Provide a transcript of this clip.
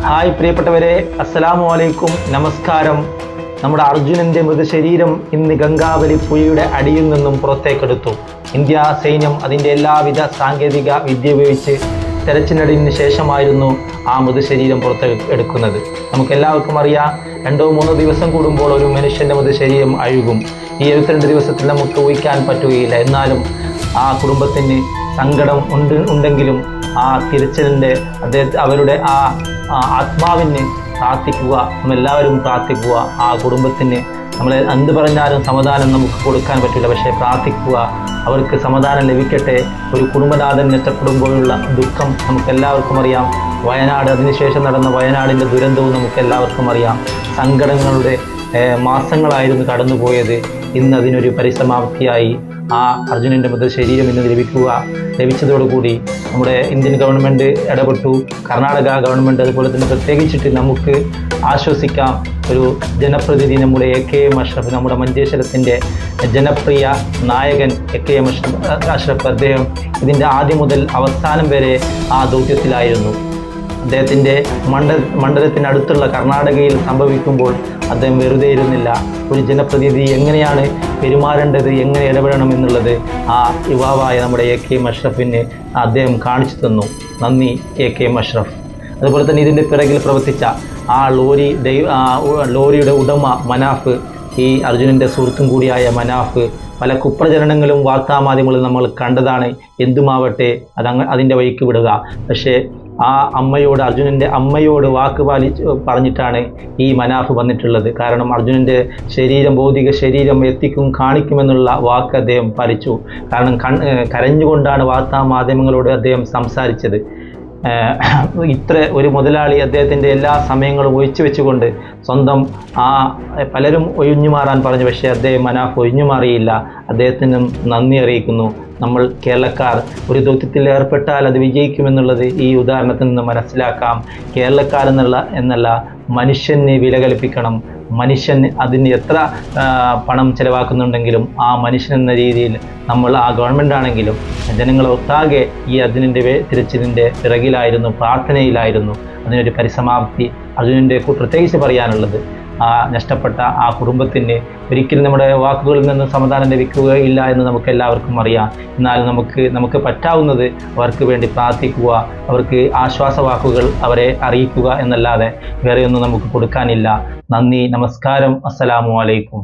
Hi പ്രിയപ്പെട്ടവരെ, അസ്സലാമു അലൈക്കും, നമസ്കാരം. നമ്മുടെ അർജുനന്റെ മൃതശരീരം ഇന്ന് ഗംഗാവലി പുഴയുടെ അടിയിൽ നിന്നും പുറത്തേക്കെടുത്തു. ഇന്ത്യ സൈന്യം അതിൻ്റെ എല്ലാവിധ സാങ്കേതിക വിദ്യ ഉപയോഗിച്ച് തെരച്ചിലിന് ശേഷമായിരുന്നു ആ മൃതശരീരം പുറത്തെടുക്കുന്നത്. നമുക്കെല്ലാവർക്കും അറിയാം, 2-3 ദിവസം കൂടുമ്പോൾ ഒരു മനുഷ്യൻ്റെ മൃതശരീരം അഴുകും. ഈ 72 ദിവസത്തിൽ നമുക്ക് ഊഹിക്കാൻ പറ്റുകയില്ല. എന്നാലും ആ കുടുംബത്തിന് സങ്കടം ഉണ്ടെങ്കിലും ആ തിരച്ചിലിൻ്റെ അവരുടെ ആ ആത്മാവിന് പ്രാർത്ഥിക്കുക. നമ്മളെല്ലാവരും പ്രാർത്ഥിക്കുക. ആ കുടുംബത്തിന് നമ്മൾ എന്ത് പറഞ്ഞാലും സമാധാനം നമുക്ക് കൊടുക്കാൻ പറ്റില്ല, പക്ഷേ പ്രാർത്ഥിക്കുക, അവർക്ക് സമാധാനം ലഭിക്കട്ടെ. ഒരു കുടുംബനാഥൻ നഷ്ടപ്പെടുമ്പോഴുള്ള ദുഃഖം നമുക്കെല്ലാവർക്കും അറിയാം. വയനാട്, അതിനുശേഷം നടന്ന വയനാടിൻ്റെ ദുരന്തവും നമുക്കെല്ലാവർക്കും അറിയാം. സങ്കടങ്ങളുടെ മാസങ്ങളായിരുന്നു കടന്നുപോയത്. ഇന്ന് അതിനൊരു പരിസമാപ്തിയായി. ആ അർജുനൻ്റെ മൃതശരീരം ഇന്ന് ലഭിച്ചതോടുകൂടി നമ്മുടെ ഇന്ത്യൻ ഗവൺമെൻറ് ഇടപെട്ടു, കർണാടക ഗവൺമെൻറ് അതുപോലെ തന്നെ പ്രത്യേകിച്ചിട്ട് നമുക്ക് ആശ്വസിക്കാം. ഒരു ജനപ്രതിനിധി നമ്മുടെ AKM അഷ്റഫ്, നമ്മുടെ മഞ്ചേശ്വരത്തിൻ്റെ ജനപ്രിയ നായകൻ AKM അഷ്റഫ്, അദ്ദേഹം ഇതിൻ്റെ ആദ്യം മുതൽ അവസാനം വരെ ആ ദൗത്യത്തിലായിരുന്നു. അദ്ദേഹത്തിൻ്റെ മണ്ഡലത്തിനടുത്തുള്ള കർണാടകയിൽ സംഭവിക്കുമ്പോൾ അദ്ദേഹം വെറുതെ ഇരുന്നില്ല. ഒരു ജനപ്രതിനിധി എങ്ങനെയാണ് പെരുമാറേണ്ടത്, എങ്ങനെ ഇടപെടണം എന്നുള്ളത് ആ യുവാവായ നമ്മുടെ AKM അഷ്റഫിന് അദ്ദേഹം കാണിച്ചു തന്നു. നന്ദി AKM അഷ്റഫ്. അതുപോലെ തന്നെ ഇതിൻ്റെ പിറകിൽ പ്രവർത്തിച്ച ആ ലോറിയുടെ ഉടമ മനാഫ്, ഈ അർജുനൻ്റെ സുഹൃത്തും കൂടിയായ മനാഫ്, പല കുപ്രചരണങ്ങളും വാർത്താമാധ്യമങ്ങളും നമ്മൾ കണ്ടതാണ്. എന്തുമാവട്ടെ, അതിൻ്റെ വഴിക്ക് വിടുക. പക്ഷേ ആ അമ്മയോട്, അർജുനൻ്റെ അമ്മയോട് വാക്ക് പറഞ്ഞിട്ടാണ് ഈ മനാഫ് വന്നിട്ടുള്ളത്. കാരണം അർജുനൻ്റെ ഭൗതിക ശരീരം കാണിക്കുമെന്നുള്ള വാക്ക് അദ്ദേഹം പാലിച്ചു. കാരണം കരഞ്ഞുകൊണ്ടാണ് വാർത്താമാധ്യമങ്ങളോട് അദ്ദേഹം സംസാരിച്ചത്. ഇത്ര ഒരു മുതലാളി അദ്ദേഹത്തിൻ്റെ എല്ലാ സമയങ്ങളും ഒഴിച്ചു വെച്ചുകൊണ്ട് സ്വന്തം പലരും ഒഴിഞ്ഞു മാറാൻ പറഞ്ഞു, പക്ഷേ അദ്ദേഹം മനാഫ് ഒഴിഞ്ഞു മാറിയില്ല. അദ്ദേഹത്തിനും നന്ദി അറിയിക്കുന്നു. നമ്മൾ കേരളക്കാർ ഒരു ദൗത്യത്തിൽ ഏർപ്പെട്ടാൽ അത് വിജയിക്കുമെന്നുള്ളത് ഈ ഉദാഹരണത്തിൽ നിന്ന് മനസ്സിലാക്കാം. കേരളക്കാരെന്നല്ല, മനുഷ്യന് വില കൽപ്പിക്കണം. മനുഷ്യൻ അതിന് എത്ര പണം ചിലവാക്കുന്നുണ്ടെങ്കിലും ആ മനുഷ്യൻ എന്ന രീതിയിൽ നമ്മൾ, ആ ഗവൺമെൻറ് ആണെങ്കിലും ജനങ്ങളൊട്ടാകെ ഈ അർജുനൻ്റെ തിരച്ചിലിൻ്റെ പിറകിലായിരുന്നു, പ്രാർത്ഥനയിലായിരുന്നു. അതിനൊരു പരിസമാപ്തി അർജുനൻ്റെ പ്രത്യേകിച്ച് പറയാനുള്ളത്, ആ നഷ്ടപ്പെട്ട ആ കുടുംബത്തിന് ഒരിക്കലും നമ്മുടെ വാക്കുകളിൽ നിന്ന് സമാധാനം ലഭിക്കുകയില്ല എന്ന് നമുക്ക് എല്ലാവർക്കും അറിയാം. എന്നാൽ നമുക്ക് പറ്റാവുന്നത് അവർക്ക് വേണ്ടി പ്രാർത്ഥിക്കുക, അവർക്ക് ആശ്വാസവാക്കുകൾ അവരെ അറിയിക്കുക എന്നല്ലാതെ വേറെയൊന്നും നമുക്ക് കൊടുക്കാനില്ല. നന്ദി, നമസ്കാരം, അസ്സലാമു അലൈക്കും.